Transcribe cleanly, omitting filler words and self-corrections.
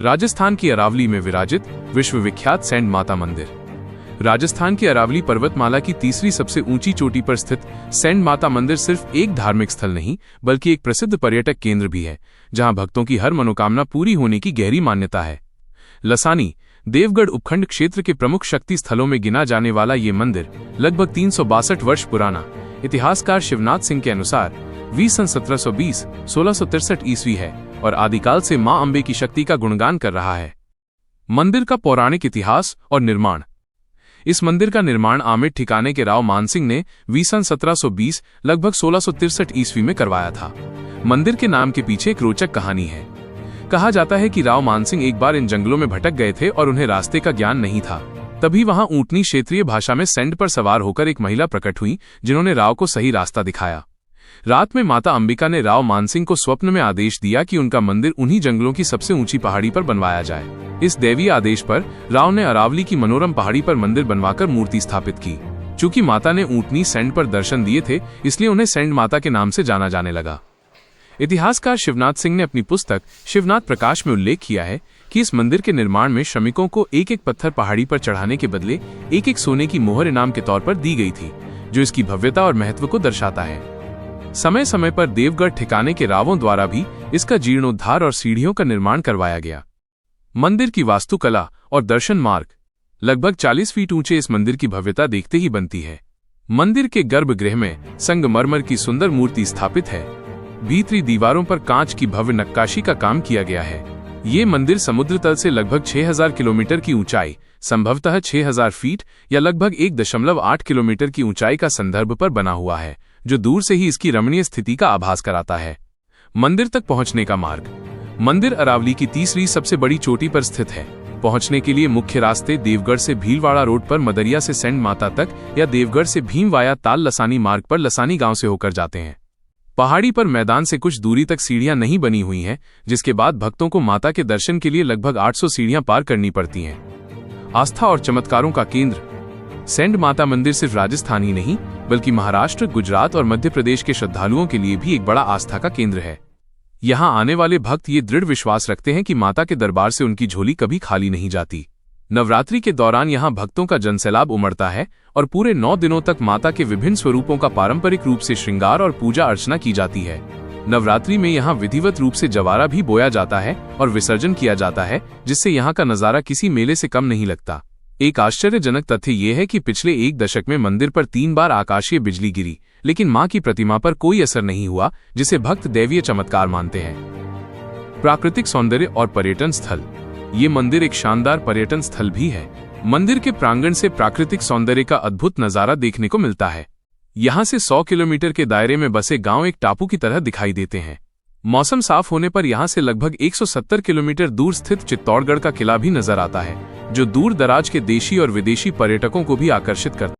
राजस्थान की अरावली में विराजित विश्वविख्यात सैंड माता मंदिर। राजस्थान की अरावली पर्वतमाला की तीसरी सबसे ऊंची चोटी पर स्थित सैंड माता मंदिर सिर्फ एक धार्मिक स्थल नहीं बल्कि एक प्रसिद्ध पर्यटक केंद्र भी है, जहां भक्तों की हर मनोकामना पूरी होने की गहरी मान्यता है। लसानी देवगढ़ उपखंड क्षेत्र के प्रमुख शक्ति स्थलों में गिना जाने वाला ये मंदिर लगभग 362 वर्ष पुराना इतिहासकार शिवनाथ सिंह के अनुसार सन 1720-1663 ईस्वी है और आदिकाल से मां अंबे की शक्ति का गुणगान कर रहा है। मंदिर का पौराणिक इतिहास और निर्माण। इस मंदिर का निर्माण आमेर ठिकाने के राव मानसिंह ने सन 1720 लगभग 1663 ईस्वी में करवाया था। मंदिर के नाम के पीछे एक रोचक कहानी है। कहा जाता है कि राव मानसिंह एक बार इन जंगलों में भटक गए थे और उन्हें रास्ते का ज्ञान नहीं था। तभी वहां ऊँटनी क्षेत्रीय भाषा में सैंड पर सवार होकर एक महिला प्रकट हुई, जिन्होंने राव को सही रास्ता दिखाया। रात में माता अंबिका ने राव मानसिंह को स्वप्न में आदेश दिया कि उनका मंदिर उन्हीं जंगलों की सबसे ऊंची पहाड़ी पर बनवाया जाए। इस दैवीय आदेश पर राव ने अरावली की मनोरम पहाड़ी पर मंदिर बनवाकर मूर्ति स्थापित की। चूंकि माता ने ऊँटनी सैंड पर दर्शन दिए थे, इसलिए उन्हें सैंड माता के नाम से जाना जाने लगा। इतिहासकार शिवनाथ सिंह ने अपनी पुस्तक शिवनाथ प्रकाश में उल्लेख किया है कि इस मंदिर के निर्माण में श्रमिकों को एक एक पत्थर पहाड़ी पर चढ़ाने के बदले एक एक सोने की मोहर इनाम के तौर पर दी गई थी, जो इसकी भव्यता और महत्व को दर्शाता है। समय समय पर देवगढ़ ठिकाने के रावों द्वारा भी इसका जीर्णोद्धार और सीढ़ियों का निर्माण करवाया गया। मंदिर की वास्तुकला और दर्शन मार्ग। लगभग 40 फीट ऊंचे इस मंदिर की भव्यता देखते ही बनती है। मंदिर के गर्भगृह में संगमरमर की सुंदर मूर्ति स्थापित है। भीतरी दीवारों पर कांच की भव्य नक्काशी का काम किया गया है। ये मंदिर समुद्र तल से लगभग 6000 किलोमीटर की ऊंचाई, संभवतः 6000 फीट या लगभग 1.8 किलोमीटर की ऊंचाई का संदर्भ पर बना हुआ है, जो दूर से ही इसकी रमणीय स्थिति का आभास कराता है। मंदिर तक पहुंचने का मार्ग। मंदिर अरावली की तीसरी सबसे बड़ी चोटी पर स्थित है। पहुंचने के लिए मुख्य रास्ते देवगढ़ से भीलवाड़ा रोड पर मदरिया से सैंड माता तक या देवगढ़ से भीम वाया ताल लसानी मार्ग पर लसानी गांव से होकर जाते हैं। पहाड़ी पर मैदान से कुछ दूरी तक सीढ़ियां नहीं बनी हुई हैं, जिसके बाद भक्तों को माता के दर्शन के लिए लगभग 800 सीढ़ियां पार करनी पड़ती हैं। आस्था और चमत्कारों का केंद्र। सैंड माता मंदिर सिर्फ राजस्थान ही नहीं बल्कि महाराष्ट्र, गुजरात और मध्य प्रदेश के श्रद्धालुओं के लिए भी एक बड़ा आस्था का केंद्र है। यहाँ आने वाले भक्त ये दृढ़ विश्वास रखते हैं कि माता के दरबार से उनकी झोली कभी खाली नहीं जाती। नवरात्रि के दौरान यहाँ भक्तों का जनसैलाब उमड़ता है और पूरे 9 दिनों तक माता के विभिन्न स्वरूपों का पारंपरिक रूप से श्रृंगार और पूजा अर्चना की जाती है। नवरात्रि में यहाँ विधिवत रूप से जवारा भी बोया जाता है और विसर्जन किया जाता है, जिससे यहाँ का नजारा किसी मेले से कम नहीं लगता। एक आश्चर्यजनक तथ्य ये है कि पिछले 1 दशक में मंदिर पर 3 बार आकाशीय बिजली गिरी, लेकिन मां की प्रतिमा पर कोई असर नहीं हुआ, जिसे भक्त दैवीय चमत्कार मानते हैं। प्राकृतिक सौंदर्य और पर्यटन स्थल। ये मंदिर एक शानदार पर्यटन स्थल भी है। मंदिर के प्रांगण से प्राकृतिक सौंदर्य का अद्भुत नजारा देखने को मिलता है। यहाँ से 100 किलोमीटर के दायरे में बसे गांव एक टापू की तरह दिखाई देते हैं। मौसम साफ होने पर यहाँ से लगभग 170 किलोमीटर दूर स्थित चित्तौड़गढ़ का किला भी नजर आता है, जो दूर दराज के देशी और विदेशी पर्यटकों को भी आकर्षित करता है।